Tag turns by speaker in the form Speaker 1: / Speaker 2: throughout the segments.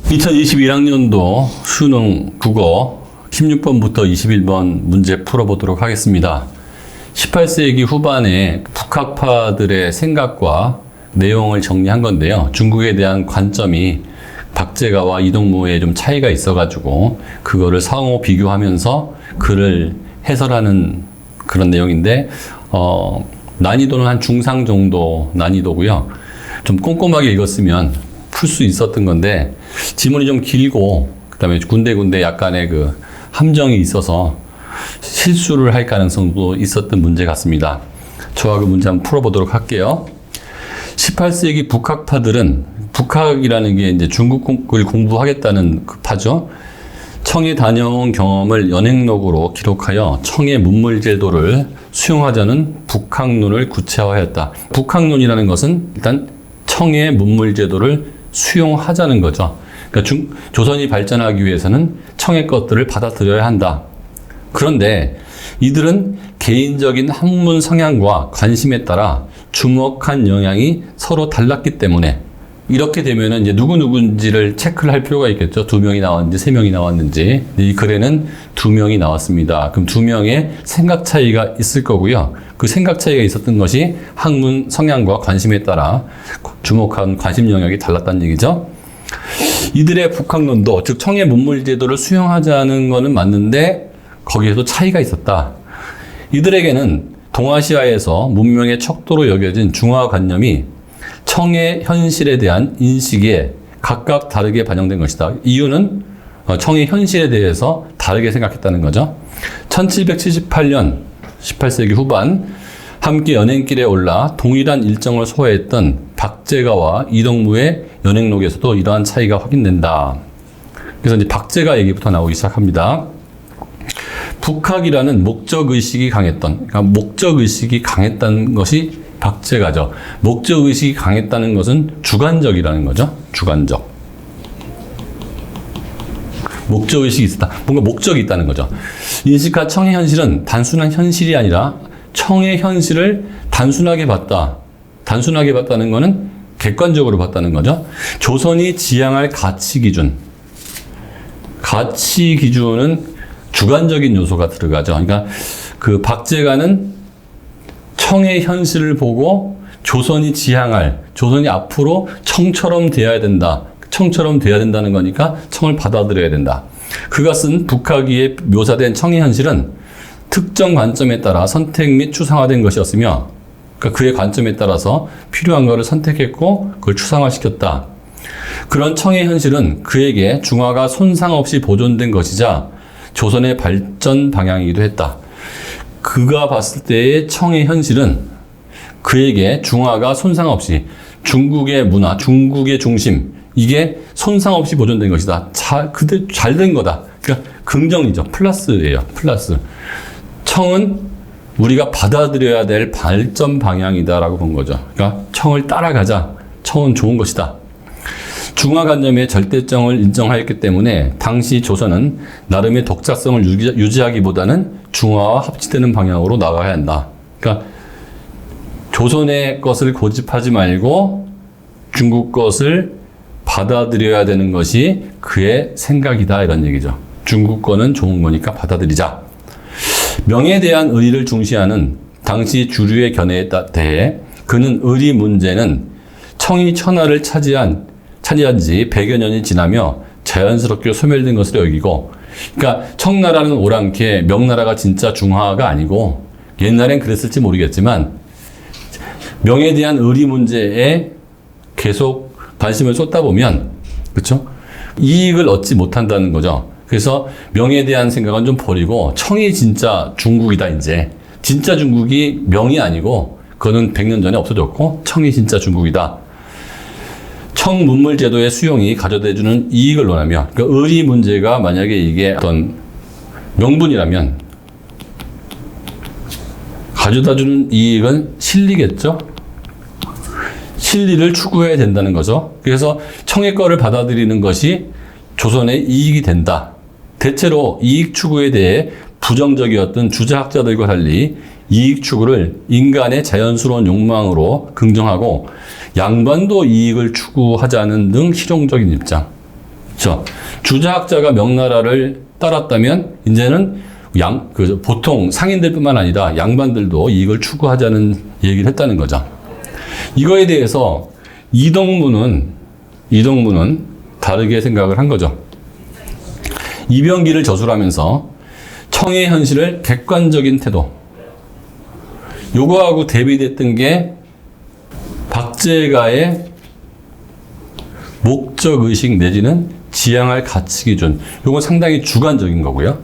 Speaker 1: 2021학년도 수능 국어 16번부터 21번 문제 풀어보도록 하겠습니다. 18세기 후반에 북학파들의 생각과 내용을 정리한 건데요. 중국에 대한 관점이 박제가와 이동무에 좀 차이가 있어가지고 그거를 상호 비교하면서 글을 해설하는 그런 내용인데 난이도는 한 중상 정도 난이도고요. 좀 꼼꼼하게 읽었으면 풀 수 있었던 건데 지문이 좀 길고 그다음에 군데군데 약간의 그 함정이 있어서 실수를 할 가능성도 있었던 문제 같습니다. 저와 그 문제 한번 풀어보도록 할게요. 18세기 북학파들은 북학이라는 게 이제 중국을 공부하겠다는 그 파죠. 청에 다녀온 경험을 연행록으로 기록하여 청의 문물제도를 수용하자는 북학론을 구체화하였다. 북학론이라는 것은 일단 청의 문물제도를 수용하자는 거죠. 그러니까 조선이 발전하기 위해서는 청의 것들을 받아들여야 한다. 그런데 이들은 개인적인 학문 성향과 관심에 따라 주목한 영향이 서로 달랐기 때문에 이렇게 되면은 이제 누구인지를 체크를 할 필요가 있겠죠. 2명이 나왔는지 3명이 나왔는지. 이 글에는 2명이 나왔습니다. 그럼 2명의 생각 차이가 있을 거고요. 그 생각 차이가 있었던 것이 학문 성향과 관심에 따라 주목한 관심 영역이 달랐다는 얘기죠. 이들의 북학론도 즉 청의 문물제도를 수용하자는 거는 맞는데 거기에도 차이가 있었다. 이들에게는 동아시아에서 문명의 척도로 여겨진 중화관념이 청의 현실에 대한 인식에 각각 다르게 반영된 것이다. 이유는 청의 현실에 대해서 다르게 생각했다는 거죠. 1778년 18세기 후반 함께 연행길에 올라 동일한 일정을 소화했던 박제가와 이동무의 연행록에서도 이러한 차이가 확인된다. 그래서 이제 박제가 얘기부터 나오기 시작합니다. 북학이라는 목적의식이 강했던, 그러니까 목적의식이 강했다는 것이 박제가죠. 목적의식이 강했다는 것은 주관적이라는 거죠. 주관적. 목적의식이 있었다. 뭔가 목적이 있다는 거죠. 인식한 청의 현실은 단순한 현실이 아니라 청의 현실을 단순하게 봤다. 단순하게 봤다는 것은 객관적으로 봤다는 거죠. 조선이 지향할 가치 기준. 가치 기준은 주관적인 요소가 들어가죠. 그러니까 그 박제가는 청의 현실을 보고 조선이 지향할, 조선이 앞으로 청처럼 되어야 된다. 청처럼 돼야 된다는 거니까 청을 받아들여야 된다. 그가 쓴 북학기에 묘사된 청의 현실은 특정 관점에 따라 선택 및 추상화된 것이었으며 그러니까 그의 관점에 따라서 필요한 것을 선택했고 그걸 추상화시켰다. 그런 청의 현실은 그에게 중화가 손상 없이 보존된 것이자 조선의 발전 방향이기도 했다. 그가 봤을 때의 청의 현실은 그에게 중화가 손상 없이 중국의 문화, 중국의 중심 이게 손상 없이 보존된 것이다. 그대 잘 된 거다. 그러니까 긍정이죠. 플러스예요. 플러스. 청은 우리가 받아들여야 될 발전 방향이다라고 본 거죠. 그러니까 청을 따라가자. 청은 좋은 것이다. 중화관념의 절대성을 인정하였기 때문에 당시 조선은 나름의 독자성을 유지하기보다는 중화와 합치되는 방향으로 나가야 한다. 그러니까 조선의 것을 고집하지 말고 중국 것을 받아들여야 되는 것이 그의 생각이다 이런 얘기죠. 중국 거는 좋은 거니까 받아들이자. 명에 대한 의리를 중시하는 당시 주류의 견해에 대해 그는 의리 문제는 청이 천하를 차지한 지 100여 년이 지나며 자연스럽게 소멸된 것으로 여기고 그러니까 청나라는 오랑캐, 명나라가 진짜 중화가 아니고 옛날엔 그랬을지 모르겠지만 명에 대한 의리 문제에 계속 관심을 쏟다 보면 그렇죠? 이익을 얻지 못한다는 거죠. 그래서 명에 대한 생각은 좀 버리고 청이 진짜 중국이다 이제. 진짜 중국이 명이 아니고 그거는 100년 전에 없어졌고 청이 진짜 중국이다. 청 문물 제도의 수용이 가져다주는 이익을 논하며 그러니까 의리 문제가 만약에 이게 어떤 명분이라면 가져다주는 이익은 실리겠죠. 실리를 추구해야 된다는 거죠. 그래서 청의 거를 받아들이는 것이 조선의 이익이 된다. 대체로 이익 추구에 대해 부정적이었던 주자학자들과 달리 이익 추구를 인간의 자연스러운 욕망으로 긍정하고 양반도 이익을 추구하자는 등 실용적인 입장. 그렇죠. 주자학자가 명나라를 따랐다면 이제는 보통 상인들뿐만 아니라 양반들도 이익을 추구하자는 얘기를 했다는 거죠. 이거에 대해서 이덕무는 다르게 생각을 한 거죠. 이병기를 저술하면서 청의 현실을 객관적인 태도, 요거하고 대비됐던 게 박제가의 목적의식 내지는 지향할 가치기준, 요건 상당히 주관적인 거고요.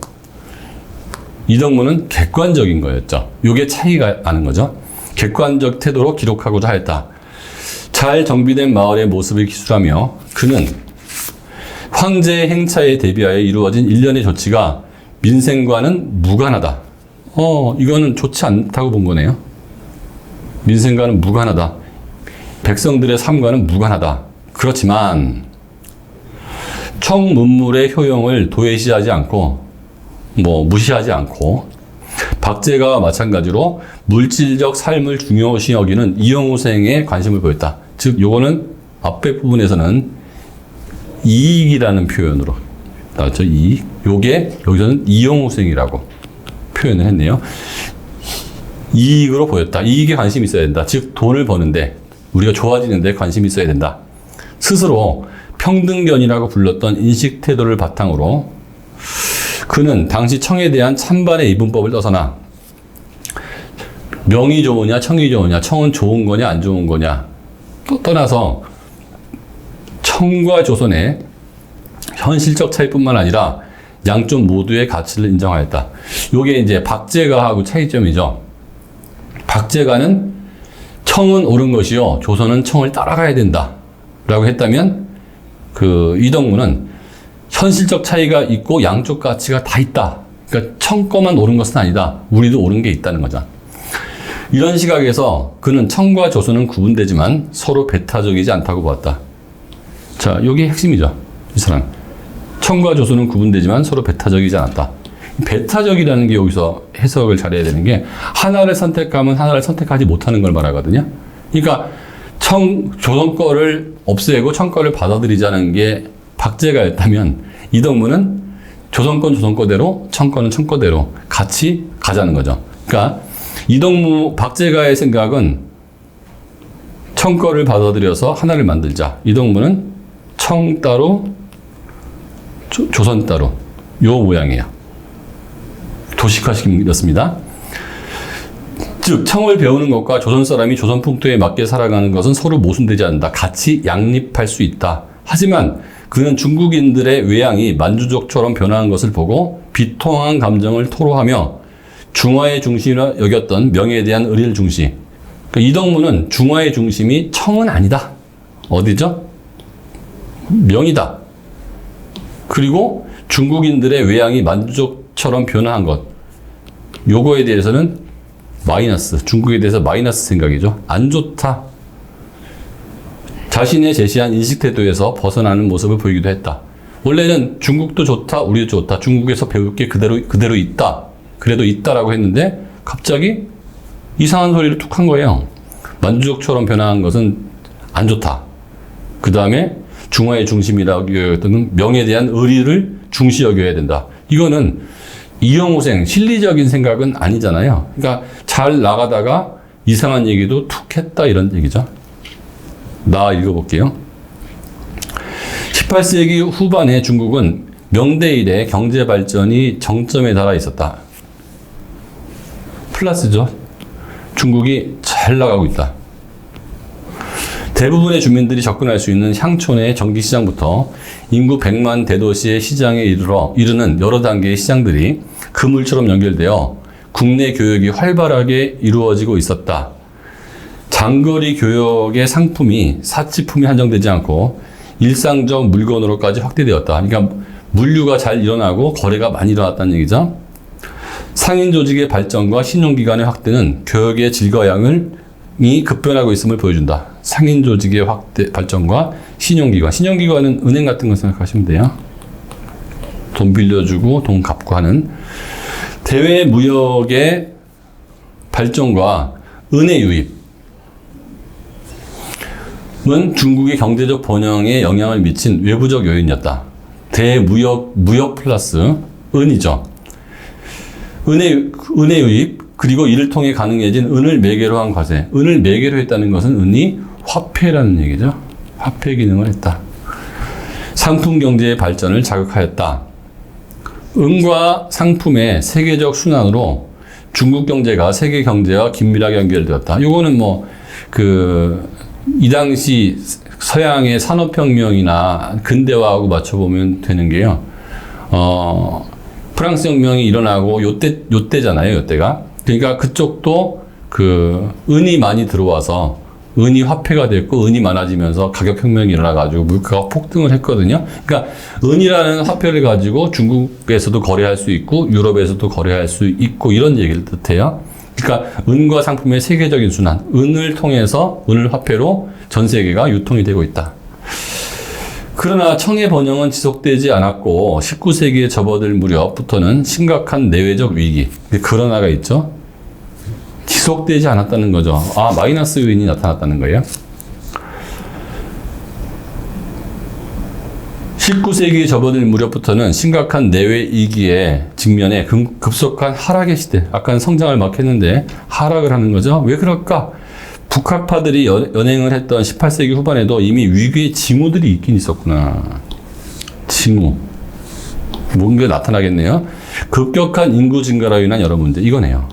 Speaker 1: 이덕무는 객관적인 거였죠. 요게 차이가 나는 거죠. 객관적 태도로 기록하고자 하였다. 잘 정비된 마을의 모습을 기술하며 그는 황제의 행차에 대비하여 이루어진 일련의 조치가 민생과는 무관하다. 이거는 좋지 않다고 본 거네요. 민생과는 무관하다. 백성들의 삶과는 무관하다. 그렇지만 청문물의 효용을 도외시하지 않고 무시하지 않고 박제가와 마찬가지로 물질적 삶을 중요시 여기는 이용우생에 관심을 보였다. 즉 요거는 앞에 부분에서는 이익이라는 표현으로 나왔죠. 이익. 요게 여기서는 이용우생이라고 표현을 했네요. 이익으로 보였다. 이익에 관심이 있어야 된다. 즉 돈을 버는데 우리가 좋아지는데 관심이 있어야 된다. 스스로 평등견이라고 불렀던 인식 태도를 바탕으로 그는 당시 청에 대한 찬반의 이분법을 떠서나 명이 좋으냐 청이 좋으냐, 청은 좋은 거냐 안 좋은 거냐 떠나서 청과 조선의 현실적 차이뿐만 아니라 양쪽 모두의 가치를 인정하였다. 요게 이제 박제가하고 차이점이죠. 박제가는 청은 옳은 것이요, 조선은 청을 따라가야 된다 라고 했다면 이덕무는 현실적 차이가 있고 양쪽 가치가 다 있다. 그러니까 청 거만 옳은 것은 아니다. 우리도 옳은 게 있다는 거죠. 이런 시각에서 그는 청과 조선은 구분되지만 서로 배타적이지 않다고 보았다. 자, 이게 핵심이죠. 이 사람. 청과 조선은 구분되지만 서로 배타적이지 않았다. 배타적이라는 게 여기서 해석을 잘해야 되는 게 하나를 선택하면 하나를 선택하지 못하는 걸 말하거든요. 그러니까 조선 거를 없애고 청 거를 받아들이자는 게 박제가였다면 이덕무는 조선 건 조선 거대로 청 거는 청 거대로 같이 가자는 거죠. 그러니까 박제가의 생각은 청 거를 받아들여서 하나를 만들자. 이덕무는 청 따로 조선 따로 요 모양이에요. 도식화시켰습니다. 즉 청을 배우는 것과 조선 사람이 조선 풍토에 맞게 살아가는 것은 서로 모순되지 않는다. 같이 양립할 수 있다. 하지만 그는 중국인들의 외양이 만주족처럼 변화한 것을 보고 비통한 감정을 토로하며 중화의 중심이라 여겼던 명예에 대한 의리를 중시. 그러니까 이덕무는 중화의 중심이 청은 아니다. 어디죠? 명이다. 그리고 중국인들의 외양이 만주족처럼 변화한 것. 요거에 대해서는 마이너스. 중국에 대해서 마이너스 생각이죠. 안 좋다. 자신의 제시한 인식 태도에서 벗어나는 모습을 보이기도 했다. 원래는 중국도 좋다, 우리도 좋다. 중국에서 배울 게 그대로 있다. 그래도 있다라고 했는데 갑자기 이상한 소리를 툭 한 거예요. 만주족처럼 변화한 것은 안 좋다. 그 다음에 중화의 중심이라고 여겼던 명에 대한 의리를 중시 여겨야 된다. 이거는 이용우생, 실리적인 생각은 아니잖아요. 그러니까 잘 나가다가 이상한 얘기도 툭 했다 이런 얘기죠. 나 읽어볼게요. 18세기 후반에 중국은 명대 이래 경제 발전이 정점에 달아 있었다. 플러스죠. 중국이 잘 나가고 있다. 대부분의 주민들이 접근할 수 있는 향촌의 전기시장부터 인구 100만 대도시의 시장에 이르는 여러 단계의 시장들이 그물처럼 연결되어 국내 교역이 활발하게 이루어지고 있었다. 장거리 교역의 상품이 사치품이 한정되지 않고 일상적 물건으로까지 확대되었다. 그러니까 물류가 잘 일어나고 거래가 많이 일어났다는 얘기죠. 상인 조직의 발전과 신용기관의 확대는 교역의 질과 양이 급변하고 있음을 보여준다. 상인 조직의 발전과 신용기관은 은행 같은 거 생각하시면 돼요. 돈 빌려주고 돈 갚고 하는 대외 무역의 발전과 은혜 유입은 중국의 경제적 번영에 영향을 미친 외부적 요인이었다. 무역 플러스 은이죠. 은의 유입, 그리고 이를 통해 가능해진 은을 매개로 한 과세. 은을 매개로 했다는 것은 은이 화폐라는 얘기죠. 화폐 기능을 했다. 상품 경제의 발전을 자극하였다. 은과 상품의 세계적 순환으로 중국 경제가 세계 경제와 긴밀하게 연결되었다. 요거는 이 당시 서양의 산업혁명이나 근대화하고 맞춰보면 되는 게요. 프랑스 혁명이 일어나고 요때잖아요, 요때가. 그러니까 그쪽도 은이 많이 들어와서 은이 화폐가 됐고 은이 많아지면서 가격 혁명이 일어나가지고 물가가 폭등을 했거든요. 그러니까 은이라는 화폐를 가지고 중국에서도 거래할 수 있고 유럽에서도 거래할 수 있고 이런 얘기를 뜻해요. 그러니까 은과 상품의 세계적인 순환, 은을 통해서 은을 화폐로 전 세계가 유통이 되고 있다. 그러나 청의 번영은 지속되지 않았고 19세기에 접어들 무렵부터는 심각한 내외적 위기, 그러나가 있죠. 지속되지 않았다는 거죠. 마이너스 요인이 나타났다는 거예요. 19세기에 접어들 무렵부터는 심각한 내외 위기에 직면해 급속한 하락의 시대. 아까는 성장을 막 했는데 하락을 하는 거죠. 왜 그럴까? 북학파들이 연행을 했던 18세기 후반에도 이미 위기의 징후들이 있긴 있었구나. 징후. 뭔가 나타나겠네요. 급격한 인구 증가로 인한 여러 문제. 이거네요.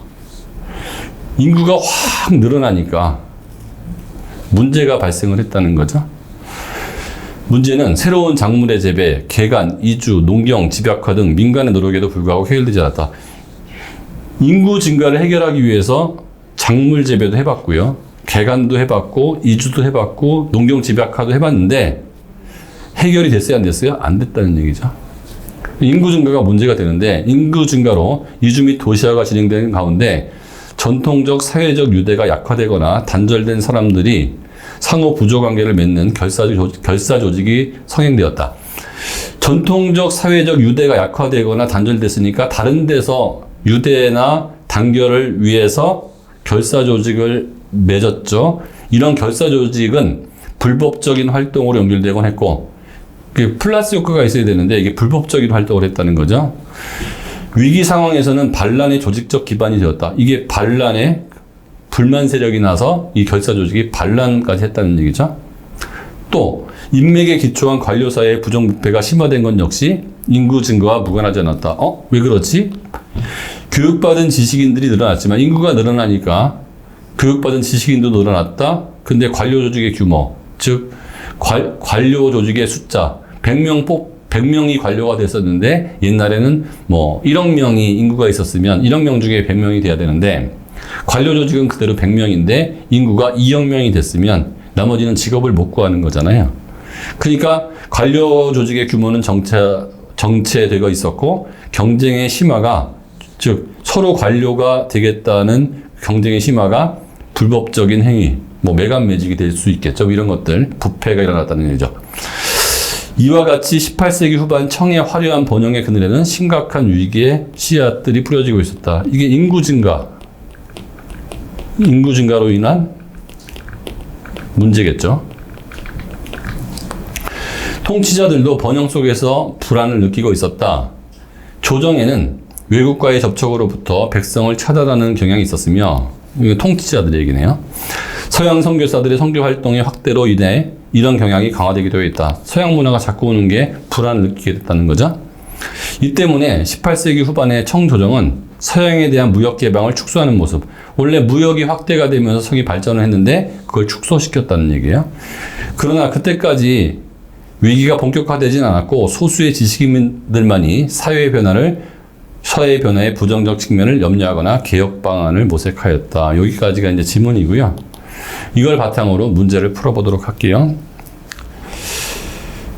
Speaker 1: 인구가 확 늘어나니까 문제가 발생을 했다는 거죠. 문제는 새로운 작물의 재배, 개간, 이주, 농경, 집약화 등 민간의 노력에도 불구하고 해결되지 않았다. 인구 증가를 해결하기 위해서 작물 재배도 해봤고요. 개간도 해봤고, 이주도 해봤고, 농경, 집약화도 해봤는데 해결이 됐어요, 안 됐어요? 안 됐다는 얘기죠. 인구 증가가 문제가 되는데 인구 증가로 이주 및 도시화가 진행되는 가운데 전통적 사회적 유대가 약화되거나 단절된 사람들이 상호 부조관계를 맺는 결사 조직이 성행되었다. 전통적 사회적 유대가 약화되거나 단절됐으니까 다른 데서 유대나 단결을 위해서 결사 조직을 맺었죠. 이런 결사 조직은 불법적인 활동으로 연결되곤 했고, 플러스 효과가 있어야 되는데 이게 불법적인 활동을 했다는 거죠. 위기 상황에서는 반란의 조직적 기반이 되었다. 이게 반란의 불만 세력이 나서 이 결사 조직이 반란까지 했다는 얘기죠. 또 인맥에 기초한 관료사회의 부정부패가 심화된 건 역시 인구 증가와 무관하지 않았다. 왜 그렇지? 교육받은 지식인들이 늘어났지만 인구가 늘어나니까 교육받은 지식인도 늘어났다. 근데 관료 조직의 규모, 즉 관료 조직의 숫자, 100명이 관료가 됐었는데 옛날에는 1억 명이 인구가 있었으면 1억 명 중에 100명이 돼야 되는데 관료 조직은 그대로 100명인데 인구가 2억 명이 됐으면 나머지는 직업을 못 구하는 거잖아요. 그러니까 관료 조직의 규모는 정체되어 있었고 경쟁의 심화가, 즉 서로 관료가 되겠다는 경쟁의 심화가 불법적인 행위, 매간 매직이 될 수 있겠죠. 이런 것들, 부패가 일어났다는 얘기죠. 이와 같이 18세기 후반 청의 화려한 번영의 그늘에는 심각한 위기의 씨앗들이 뿌려지고 있었다. 이게 인구 증가로 인한 문제겠죠. 통치자들도 번영 속에서 불안을 느끼고 있었다. 조정에는 외국과의 접촉으로부터 백성을 차단하는 경향이 있었으며, 이거 통치자들의 얘기네요. 서양 선교사들의 선교 활동의 확대로 인해 이런 경향이 강화되기도 했다. 서양 문화가 자꾸 오는 게 불안을 느끼게 됐다는 거죠. 이 때문에 18세기 후반의 청조정은 서양에 대한 무역 개방을 축소하는 모습. 원래 무역이 확대가 되면서 성이 발전을 했는데 그걸 축소시켰다는 얘기예요. 그러나 그때까지 위기가 본격화되진 않았고 소수의 지식인들만이 사회의 변화의 부정적 측면을 염려하거나 개혁 방안을 모색하였다. 여기까지가 이제 지문이고요. 이걸 바탕으로 문제를 풀어보도록 할게요.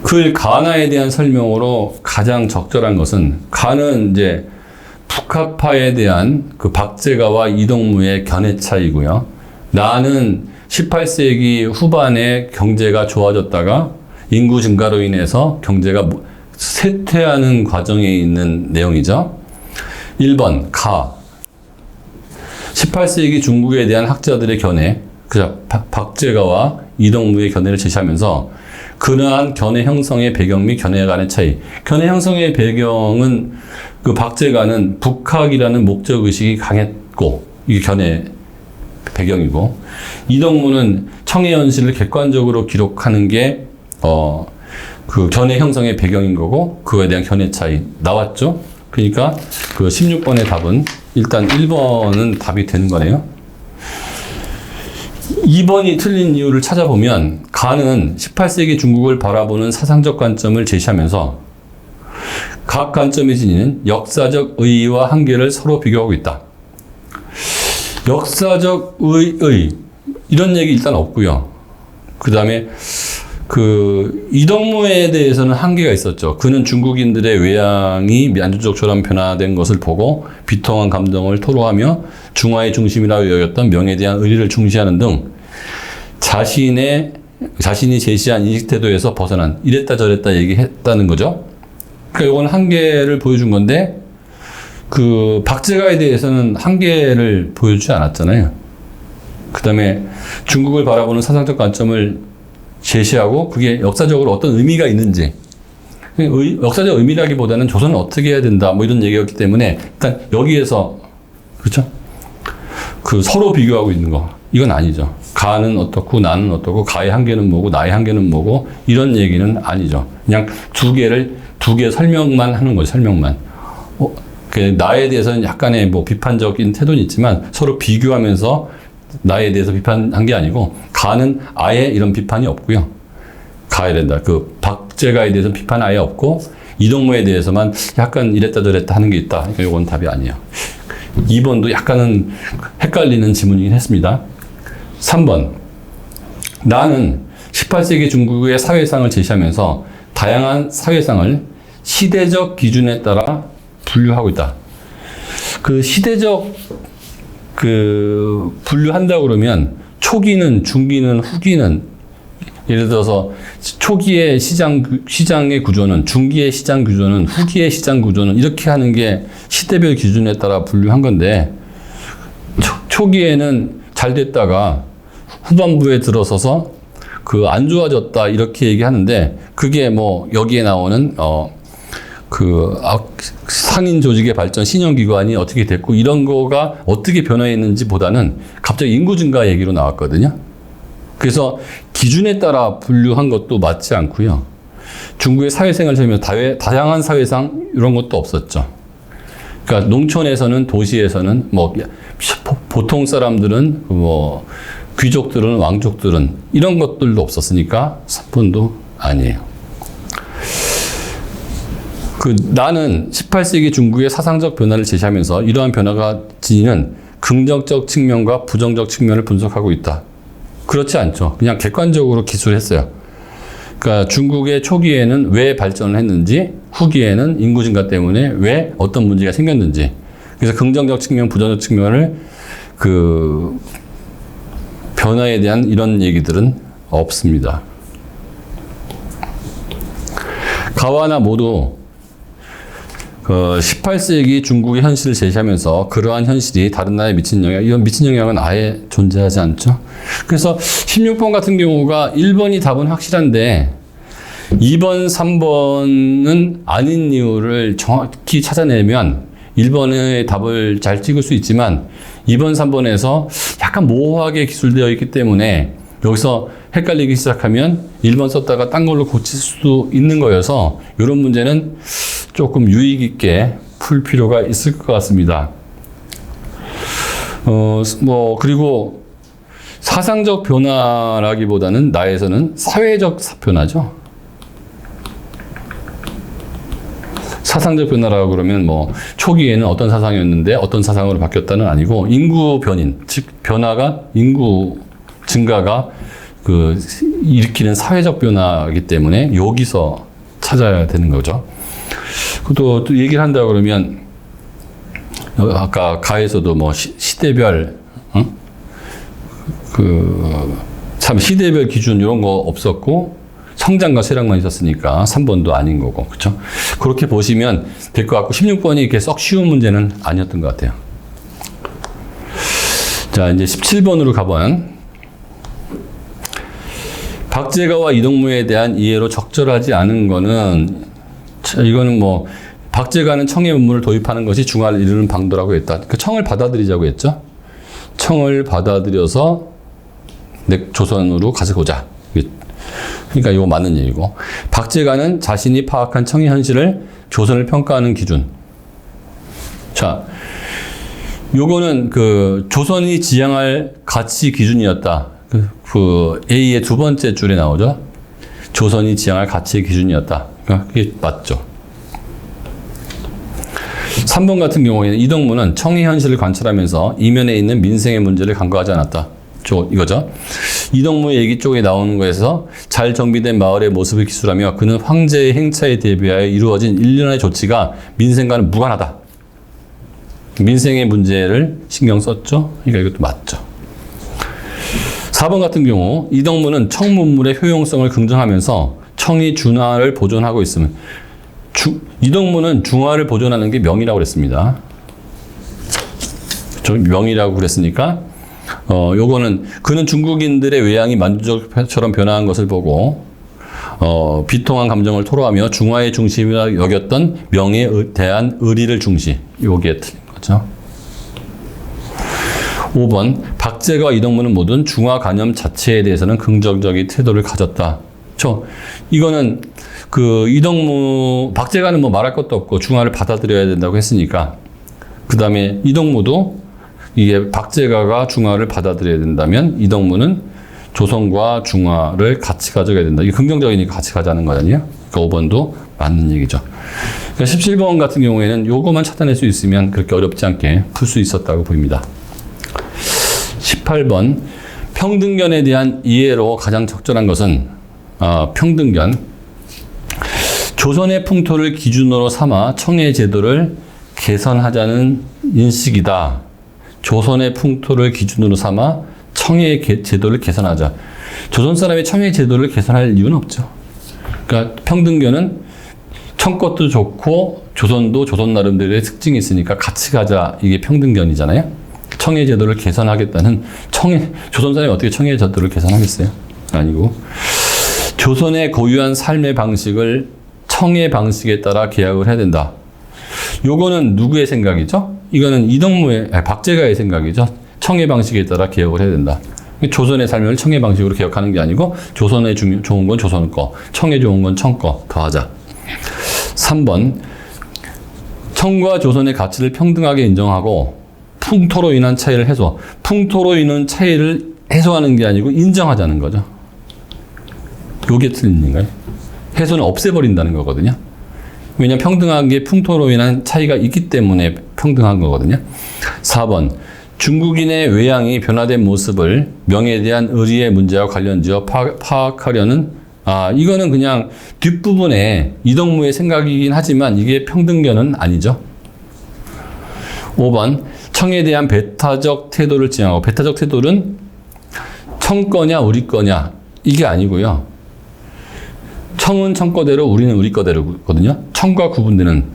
Speaker 1: 글 가나에 대한 설명으로 가장 적절한 것은, 가는 이제 북학파에 대한 박제가와 이동무의 견해 차이고요. 나는 18세기 후반에 경제가 좋아졌다가 인구 증가로 인해서 경제가 쇠퇴하는 과정에 있는 내용이죠. 1번 가, 18세기 중국에 대한 학자들의 견해, 박제가와 이동무의 견해를 제시하면서 그러한 견해 형성의 배경 및 견해 간의 차이. 견해 형성의 배경은 그 박제가는 북학이라는 목적의식이 강했고, 이게 견해 배경이고, 이덕무는 청해 현실을 객관적으로 기록하는 게, 그 견해 형성의 배경인 거고, 그거에 대한 견해 차이. 나왔죠? 그러니까 그 16번의 답은 일단 1번은 답이 되는 거네요. 2번이 틀린 이유를 찾아보면 가는 18세기 중국을 바라보는 사상적 관점을 제시하면서 각 관점이 지니는 역사적 의의와 한계를 서로 비교하고 있다. 역사적 의의 이런 얘기 일단 없고요. 그 다음에 그 이덕무에 대해서는 한계가 있었죠. 그는 중국인들의 외양이 민주적처럼 변화된 것을 보고 비통한 감정을 토로하며 중화의 중심이라고 여겼던 명에 대한 의리를 중시하는 등 자신이 제시한 인식 태도에서 벗어난 이랬다 저랬다 얘기했다는 거죠. 그러니까 이건 한계를 보여준 건데 그 박제가에 대해서는 한계를 보여주지 않았잖아요. 그 다음에 중국을 바라보는 사상적 관점을 제시하고 그게 역사적으로 어떤 의미가 있는지, 역사적 의미라기보다는 조선은 어떻게 해야 된다 뭐 이런 얘기였기 때문에 일단 여기에서 그렇죠? 그 서로 비교하고 있는 거 이건 아니죠. 가는 어떻고 나는 어떻고 가의 한계는 뭐고 나의 한계는 뭐고 이런 얘기는 아니죠. 그냥 두 개 설명만 하는 거죠. 설명만. 나에 대해서는 약간의 뭐 비판적인 태도는 있지만 서로 비교하면서 나에 대해서 비판한 게 아니고 가는 아예 이런 비판이 없고요. 가야 된다. 그 박제가에 대해서 비판 아예 없고 이덕무에 대해서만 약간 이랬다 저랬다 하는 게 있다. 그러니까 이건 답이 아니에요. 2번도 약간은 헷갈리는 지문이긴 했습니다. 3번. 나는 18세기 중국의 사회상을 제시하면서 다양한 사회상을 시대적 기준에 따라 분류하고 있다. 그 시대적 분류한다고 그러면 초기는, 중기는, 후기는 예를 들어서 초기의 시장의 구조는, 중기의 시장 구조는, 후기의 시장 구조는 이렇게 하는 게 시대별 기준에 따라 분류한 건데 초기에는 잘 됐다가 후반부에 들어서서 그 안 좋아졌다 이렇게 얘기하는데 그게 뭐 여기에 나오는 상인 조직의 발전, 신형기관이 어떻게 됐고 이런 거가 어떻게 변화했는지 보다는 갑자기 인구 증가 얘기로 나왔거든요. 그래서 기준에 따라 분류한 것도 맞지 않고요. 중국의 사회생활을 보면 다양한 사회상 이런 것도 없었죠. 그러니까 농촌에서는 도시에서는 뭐 보통 사람들은 뭐 귀족들은 왕족들은 이런 것들도 없었으니까 3번도 아니에요. 나는 18세기 중국의 사상적 변화를 제시하면서 이러한 변화가 지니는 긍정적 측면과 부정적 측면을 분석하고 있다. 그렇지 않죠. 그냥 객관적으로 기술했어요. 그러니까 중국의 초기에는 왜 발전을 했는지, 후기에는 인구 증가 때문에 왜 어떤 문제가 생겼는지. 그래서 긍정적 측면, 부정적 측면을 변화에 대한 이런 얘기들은 없습니다. 가와나 모두 18세기 중국의 현실을 제시하면서 그러한 현실이 다른 나라에 미친 영향, 이건 미친 영향은 아예 존재하지 않죠. 그래서 16번 같은 경우가 1번이 답은 확실한데 2번, 3번은 아닌 이유를 정확히 찾아내면 1번의 답을 잘 찍을 수 있지만 2번, 3번에서 약간 모호하게 기술되어 있기 때문에 여기서 헷갈리기 시작하면 1번 썼다가 딴 걸로 고칠 수도 있는 거여서 이런 문제는 조금 유익 있게 풀 필요가 있을 것 같습니다. 그리고 사상적 변화라기보다는 나에서는 사회적 변화죠. 사상적 변화라고 그러면 뭐 초기에는 어떤 사상이었는데 어떤 사상으로 바뀌었다는 아니고 인구 변인, 즉 변화가 인구 증가가 일으키는 사회적 변화이기 때문에 여기서 찾아야 되는 거죠. 또 얘기를 한다 그러면 아까 가에서도 뭐 시대별 참 시대별 기준 이런 거 없었고 성장과 쇠락만 있었으니까 3번도 아닌 거고 그렇죠? 그렇게 보시면 될 것 같고 16번이 이렇게 썩 쉬운 문제는 아니었던 것 같아요. 자 이제 17번으로 가보면 박제가와 이동무에 대한 이해로 적절하지 않은 거는, 이거는 뭐 박제가는 청의 문물을 도입하는 것이 중화를 이루는 방도라고 했다. 그 청을 받아들이자고 했죠. 청을 받아들여서 조선으로 가져오자. 그러니까 이거 맞는 얘기고, 박제가는 자신이 파악한 청의 현실을 조선을 평가하는 기준. 자, 요거는 그 조선이 지향할 가치 기준이었다. 그 A의 두 번째 줄에 나오죠. 조선이 지향할 가치의 기준이었다. 그러니까 그게 맞죠. 3번 같은 경우에는 이동무는 청의 현실을 관찰하면서 이면에 있는 민생의 문제를 간과하지 않았다. 이거죠. 이동무의 얘기 쪽에 나오는 거에서 잘 정비된 마을의 모습을 기술하며 그는 황제의 행차에 대비하여 이루어진 일련의 조치가 민생과는 무관하다. 민생의 문제를 신경 썼죠. 그러니까 이것도 맞죠. 4번 같은 경우 이동무는 청문물의 효용성을 긍정하면서 청이 준화를 보존하고 있으면, 이동무는 중화를 보존하는 게 명이라고 그랬습니다. 명이라고 그랬으니까 요거는 그는 중국인들의 외양이 만주적처럼 변화한 것을 보고 비통한 감정을 토로하며 중화의 중심이라 여겼던 명에 대한 의리를 중시. 요게 틀린 거죠. 5번 박제가 이동무는 모든 중화 관념 자체에 대해서는 긍정적인 태도를 가졌다. 이거는 그 이동무, 박제가는 뭐 말할 것도 없고 중화를 받아들여야 된다고 했으니까, 그 다음에 이동무도 이게 박제가가 중화를 받아들여야 된다면 이동무는 조선과 중화를 같이 가져가야 된다. 이게 긍정적이니까 같이 가자는 거 아니에요? 그러니까 5번도 맞는 얘기죠. 그러니까 17번 같은 경우에는 요거만 찾아낼 수 있으면 그렇게 어렵지 않게 풀 수 있었다고 보입니다. 18번 평등견에 대한 이해로 가장 적절한 것은 평등견. 조선의 풍토를 기준으로 삼아 청의 제도를 개선하자는 인식이다. 조선의 풍토를 기준으로 삼아 청의 제도를 개선하자. 조선 사람이 청의 제도를 개선할 이유는 없죠. 그러니까 평등견은 청 것도 좋고 조선도 조선 나름대로의 특징이 있으니까 같이 가자. 이게 평등견이잖아요. 청의 제도를 개선하겠다는, 조선 사람이 어떻게 청의 제도를 개선하겠어요? 아니고, 조선의 고유한 삶의 방식을 청의 방식에 따라 계약을 해야 된다. 요거는 누구의 생각이죠? 이거는 박제가의 생각이죠. 청의 방식에 따라 개혁을 해야 된다. 조선의 삶을 청의 방식으로 개혁하는 게 아니고 조선에 좋은 건 조선 거, 청에 좋은 건 청 거 더하자. 3번 청과 조선의 가치를 평등하게 인정하고 풍토로 인한 차이를 해소. 풍토로 인한 차이를 해소하는 게 아니고 인정하자는 거죠. 요게 틀린 얘기인가요? 해소는 없애버린다는 거거든요. 왜냐하면 평등한 게 풍토로 인한 차이가 있기 때문에 평등한 거거든요. 4번 중국인의 외양이 변화된 모습을 명에 대한 의리의 문제와 관련지어 파악하려는, 이거는 그냥 뒷부분에 이동무의 생각이긴 하지만 이게 평등견은 아니죠. 5번 청에 대한 배타적 태도를 지향하고, 배타적 태도는 청 거냐 우리 거냐 이게 아니고요. 청은 청 거대로 우리는 우리 거대로거든요. 청과 구분되는,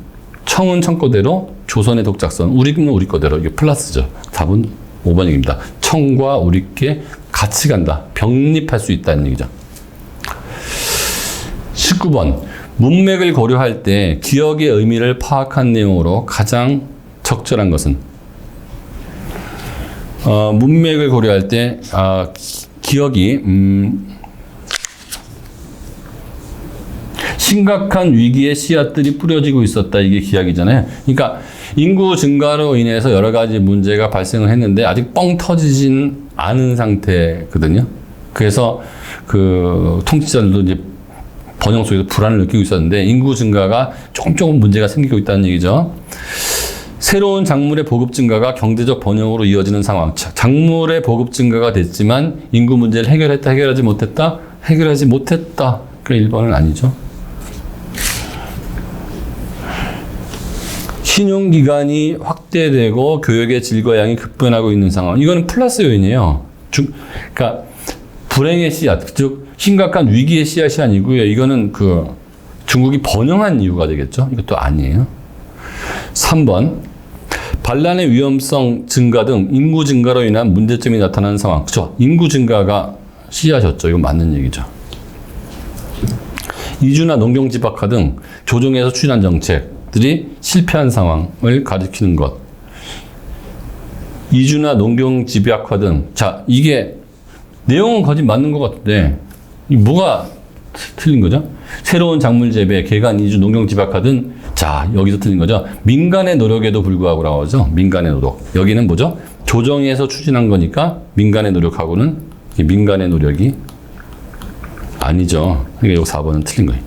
Speaker 1: 청은 청 거대로 조선의 독작선, 우리는 우리 거대로. 이게 플러스죠. 답은 5번입니다. 청과 우리께 같이 간다. 병립할 수 있다는 얘기죠. 19번 문맥을 고려할 때 기억의 의미를 파악한 내용으로 가장 적절한 것은, 문맥을 고려할 때 기억이 심각한 위기의 씨앗들이 뿌려지고 있었다. 이게 기약이잖아요. 그러니까 인구 증가로 인해서 여러 가지 문제가 발생을 했는데 아직 뻥 터지진 않은 상태거든요. 그래서 그 통치자들도 이제 번영 속에서 불안을 느끼고 있었는데 인구 증가가 조금 문제가 생기고 있다는 얘기죠. 새로운 작물의 보급 증가가 경제적 번영으로 이어지는 상황. 작물의 보급 증가가 됐지만 인구 문제를 해결하지 못했다. 그 1번은 아니죠. 신용기관이 확대되고 교육의 질과 양이 급변하고 있는 상황. 이거는 플러스 요인이에요. 그러니까 불행의 씨앗, 즉 심각한 위기의 씨앗이 아니고요. 이거는 그 중국이 번영한 이유가 되겠죠. 이것도 아니에요. 3번 반란의 위험성 증가 등 인구 증가로 인한 문제점이 나타나는 상황. 그렇죠. 인구 증가가 씨앗이었죠. 이거 맞는 얘기죠. 이주나 농경집약화 등 조정에서 추진한 정책들이 실패한 상황을 가리키는 것. 이주나 농경집약화 등, 자, 이게 내용은 거의 맞는 것 같은데 뭐가 틀린 거죠? 새로운 작물 재배, 개간, 이주, 농경집약화 등, 자, 여기서 틀린 거죠. 민간의 노력에도 불구하고라고 하죠. 민간의 노력. 여기는 뭐죠? 조정에서 추진한 거니까 민간의 노력하고는 민간의 노력이 아니죠. 그러니까 여기 4번은 틀린 거예요.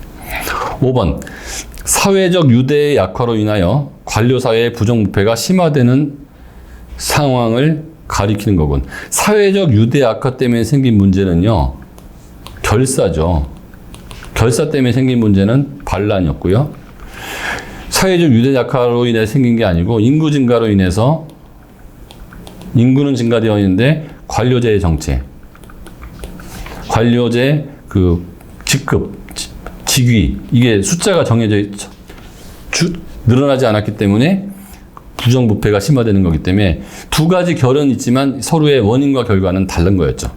Speaker 1: 5번. 사회적 유대의 약화로 인하여 관료사회의 부정부패가 심화되는 상황을 가리키는 거군. 사회적 유대 약화 때문에 생긴 문제는요, 결사죠. 결사 때문에 생긴 문제는 반란이었고요. 사회적 유대 약화로 인해 생긴 게 아니고 인구 증가로 인해서 인구는 증가되어 있는데 관료제의 정체, 관료제 그 직급, 직위 이게 숫자가 정해져 늘어나지 않았기 때문에 부정부패가 심화되는 거기 때문에 두 가지 결은 있지만 서로의 원인과 결과는 다른 거였죠.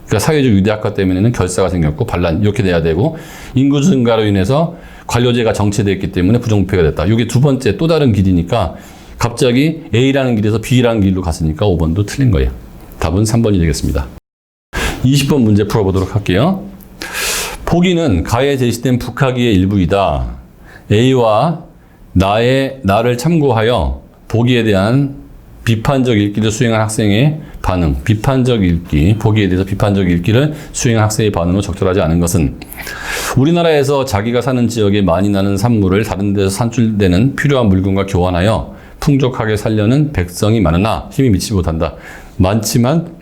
Speaker 1: 그러니까 사회적 유대학화 때문에는 결사가 생겼고 반란 이렇게 돼야 되고 인구 증가로 인해서 관료제가 정체됐기 때문에 부정부패가 됐다. 이게 두 번째 또 다른 길이니까 갑자기 A라는 길에서 B라는 길로 갔으니까 5번도 틀린 거예요. 답은 3번이 되겠습니다. 20번 문제 풀어보도록 할게요. 보기는 가에 제시된 북하기의 일부이다. A와 나를 참고하여 보기에 대한 비판적 읽기를 수행한 학생의 반응, 비판적 읽기, 보기에 대해서 비판적 읽기를 수행한 학생의 반응으로 적절하지 않은 것은 우리나라에서 자기가 사는 지역에 많이 나는 산물을 다른 데서 산출되는 필요한 물건과 교환하여 풍족하게 살려는 백성이 많으나 힘이 미치지 못한다. 많지만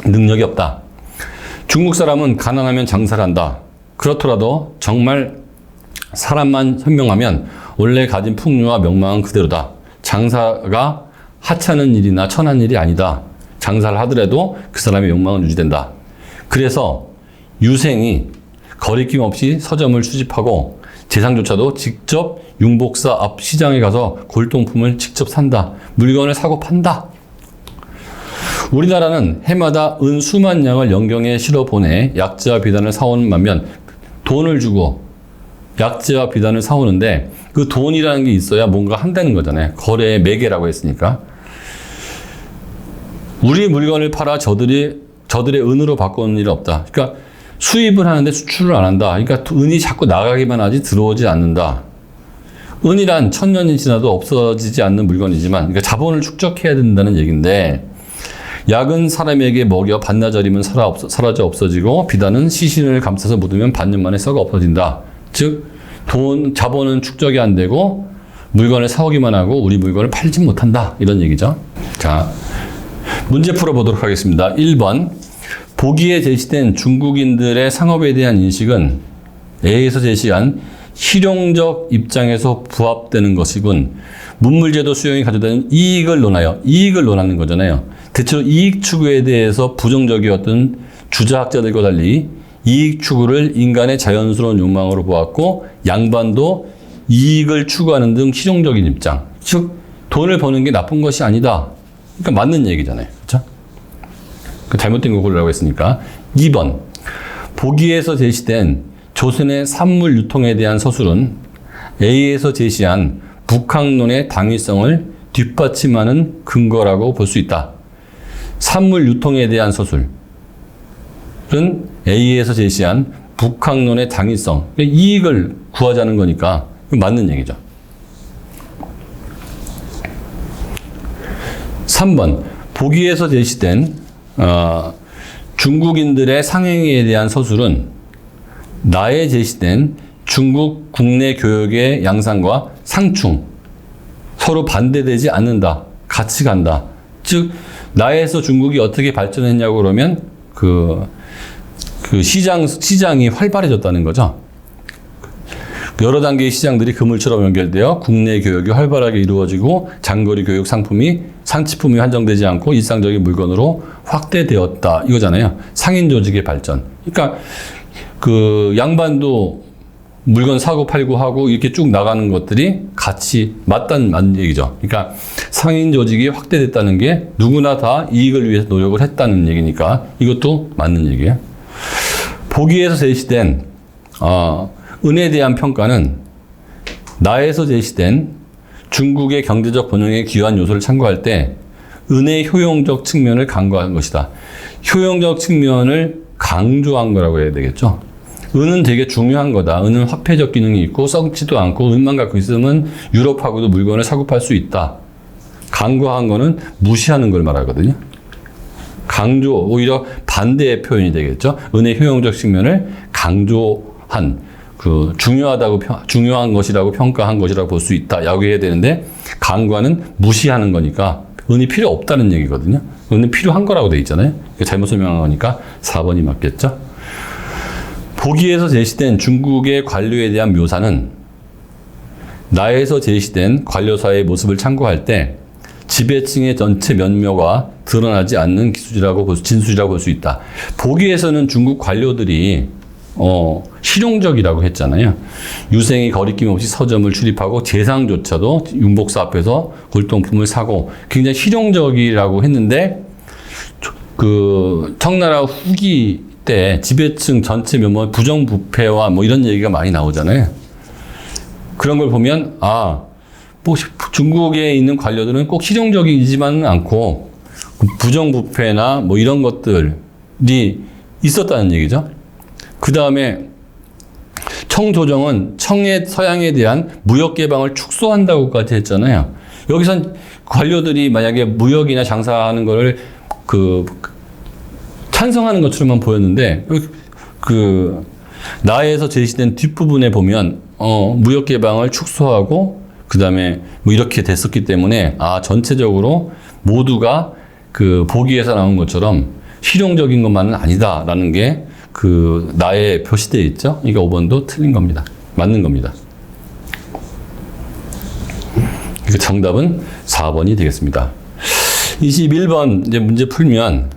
Speaker 1: 능력이 없다. 중국 사람은 가난하면 장사를 한다. 그렇더라도 정말 사람만 현명하면 원래 가진 풍요와 명망은 그대로다. 장사가 하찮은 일이나 천한 일이 아니다. 장사를 하더라도 그 사람의 욕망은 유지된다. 그래서 유생이 거리낌 없이 서점을 수집하고 재상조차도 직접 융복사 앞 시장에 가서 골동품을 직접 산다. 물건을 사고 판다. 우리나라는 해마다 은 수만 양을 영경에 실어 보내 약재와 비단을 사오는 반면 돈을 주고 약재와 비단을 사오는데 그 돈이라는 게 있어야 뭔가 한다는 거잖아요. 거래의 매개라고 했으니까. 우리 물건을 팔아 저들의 은으로 바꾸는 일은 없다. 그러니까 수입을 하는데 수출을 안 한다. 그러니까 은이 자꾸 나가기만 하지 들어오지 않는다. 은이란 천년이 지나도 없어지지 않는 물건이지만 그러니까 자본을 축적해야 된다는 얘기인데 약은 사람에게 먹여 반나절이면 사라져 없어지고 비단은 시신을 감싸서 묻으면 반년 만에 썩어 없어진다. 즉 자본은 축적이 안 되고 물건을 사오기만 하고 우리 물건을 팔지 못한다. 이런 얘기죠. 자, 문제 풀어보도록 하겠습니다. 1번. 보기에 제시된 중국인들의 상업에 대한 인식은 A에서 제시한 실용적 입장에서 부합되는 것이군. 문물제도 수용이 가져다는 이익을 논하는 거잖아요. 대체로 이익 추구에 대해서 부정적이었던 주자학자들과 달리 이익 추구를 인간의 자연스러운 욕망으로 보았고 양반도 이익을 추구하는 등 실용적인 입장. 즉 돈을 버는 게 나쁜 것이 아니다. 그러니까 맞는 얘기잖아요. 그렇죠? 잘못된 거 고르라고 했으니까. 2번. 보기에서 제시된 조선의 산물 유통에 대한 서술은 A에서 제시한 북학론의 당위성을 뒷받침하는 근거라고 볼 수 있다. 산물 유통에 대한 서술은 A에서 제시한 북학론의 당위성, 이익을 구하자는 거니까 맞는 얘기죠. 3번. 보기에서 제시된 중국인들의 상행위에 대한 서술은 나에 제시된 중국 국내 교육의 양상과 상충, 서로 반대되지 않는다. 같이 간다. 즉 나에서 중국이 어떻게 발전했냐고 그러면 그 시장이 활발해졌다는 거죠. 여러 단계의 시장들이 그물처럼 연결되어 국내 교육이 활발하게 이루어지고 장거리 교육 상치품이 한정되지 않고 일상적인 물건으로 확대되었다. 이거잖아요. 상인 조직의 발전. 그러니까 그 양반도 물건 사고 팔고 하고 이렇게 쭉 나가는 것들이 같이 맞는 얘기죠. 그러니까 상인 조직이 확대됐다는 게 누구나 다 이익을 위해서 노력을 했다는 얘기니까 이것도 맞는 얘기예요. 보기에서 제시된 은에 대한 평가는 나에서 제시된 중국의 경제적 번영에 기여한 요소를 참고할 때 은의 효용적 측면을 강조한 것이다. 효용적 측면을 강조한 거라고 해야 되겠죠. 은은 되게 중요한 거다. 은은 화폐적 기능이 있고 썩지도 않고 은만 갖고 있으면 유럽하고도 물건을 사고 팔 수 있다. 강조한 거는 무시하는 걸 말하거든요. 강조, 오히려 반대의 표현이 되겠죠. 은의 효용적 측면을 강조한, 중요한 것이라고 평가한 것이라고 볼 수 있다. 라고 해야 되는데, 강조하는 무시하는 거니까 은이 필요 없다는 얘기거든요. 은은 필요한 거라고 돼 있잖아요. 잘못 설명한 거니까 4번이 맞겠죠. 보기에서 제시된 중국의 관료에 대한 묘사는 나에서 제시된 관료사의 모습을 참고할 때 지배층의 전체 면모가 드러나지 않는 진술이라고 볼 수 있다. 보기에서는 중국 관료들이 실용적이라고 했잖아요. 유생이 거리낌 없이 서점을 출입하고 재상조차도 윤복사 앞에서 골동품을 사고 굉장히 실용적이라고 했는데 청나라 후기 때 지배층 전체 면모 부정부패와 뭐 이런 얘기가 많이 나오잖아요. 그런 걸 보면 중국에 있는 관료들은 꼭 실용적이지만은 않고 부정부패나 뭐 이런 것들이 있었다는 얘기죠. 그 다음에 청조정은 청의 서양에 대한 무역 개방을 축소한다고까지 했잖아요. 여기선 관료들이 만약에 무역이나 장사하는 거를 찬성하는 것처럼만 보였는데 나에서 제시된 뒷부분에 보면 무역 개방을 축소하고 그 다음에 뭐 이렇게 됐었기 때문에 전체적으로 모두가 보기에서 나온 것처럼 실용적인 것만은 아니다라는 게 나에 표시되어 있죠. 이게 5번도 틀린 겁니다. 맞는 겁니다. 정답은 4번이 되겠습니다. 21번 이제 문제 풀면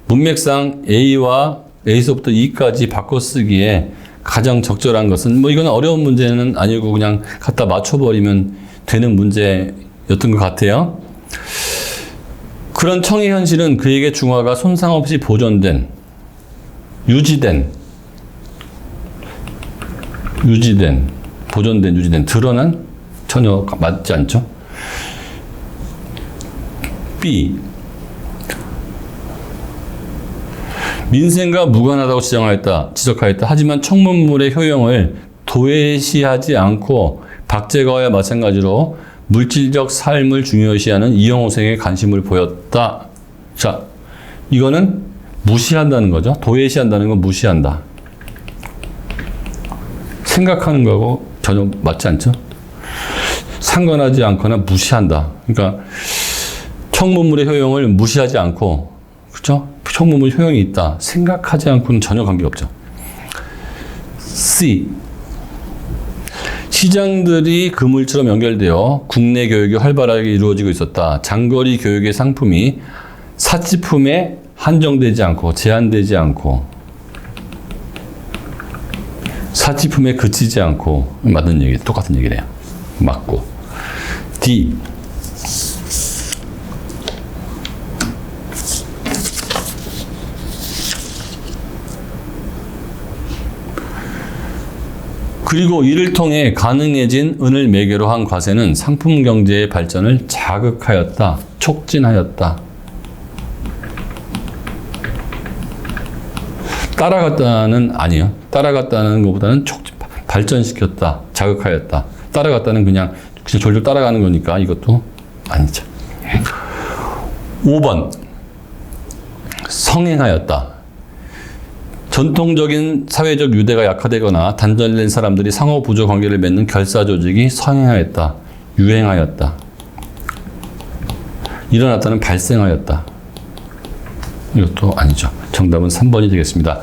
Speaker 1: 문맥상 A와 A서부터 E까지 바꿔 쓰기에 가장 적절한 것은 이건 어려운 문제는 아니고 그냥 갖다 맞춰버리면 되는 문제였던 것 같아요. 그런 청의 현실은 그에게 중화가 손상 없이 보존된, 유지된, 드러난 전혀 맞지 않죠. B. 민생과 무관하다고 지적하였다. 하지만 청문물의 효용을 도외시하지 않고 박제가와 마찬가지로 물질적 삶을 중요시하는 이영호생에 관심을 보였다. 자, 이거는 무시한다는 거죠. 도외시한다는 건 무시한다. 생각하는 거하고 전혀 맞지 않죠. 상관하지 않거나 무시한다. 그러니까 청문물의 효용을 무시하지 않고, 그렇죠? 청문물 효용이 있다. 생각하지 않고는 전혀 관계없죠. C. 시장들이 그물처럼 연결되어 국내 교육이 활발하게 이루어지고 있었다. 장거리 교육의 상품이 사치품에 한정되지 않고 제한되지 않고 사치품에 그치지 않고 맞는 얘기, 똑같은 얘기래요. 맞고. D. 그리고 이를 통해 가능해진 은을 매개로 한 과세는 상품 경제의 발전을 자극하였다. 촉진하였다. 따라갔다는 아니에요. 따라갔다는 것보다는 발전시켰다. 자극하였다. 따라갔다는 그냥 졸졸 따라가는 거니까 이것도 아니죠. 5번. 성행하였다. 전통적인 사회적 유대가 약화되거나 단절된 사람들이 상호 부조 관계를 맺는 결사 조직이 성행하였다. 유행하였다. 일어났다는 발생하였다. 이것도 아니죠. 정답은 3번이 되겠습니다.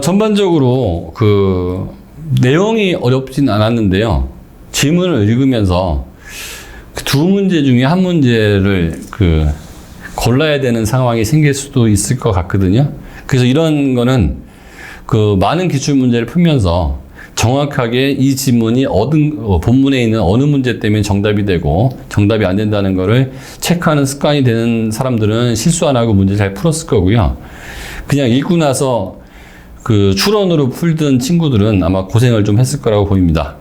Speaker 1: 전반적으로 내용이 어렵진 않았는데요. 지문을 읽으면서 두 문제 중에 한 문제를 골라야 되는 상황이 생길 수도 있을 것 같거든요. 그래서 이런 거는 많은 기출문제를 풀면서 정확하게 이 지문이 본문에 있는 어느 문제 때문에 정답이 되고 정답이 안 된다는 거를 체크하는 습관이 되는 사람들은 실수 안 하고 문제 잘 풀었을 거고요. 그냥 읽고 나서 그 추론으로 풀던 친구들은 아마 고생을 좀 했을 거라고 보입니다.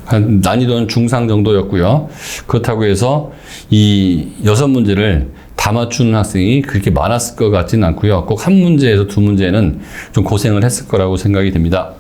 Speaker 1: 한 난이도는 중상 정도였고요. 그렇다고 해서 이 6문제를 다 맞추는 학생이 그렇게 많았을 것 같지는 않고요. 꼭 한 문제에서 두 문제는 좀 고생을 했을 거라고 생각이 됩니다.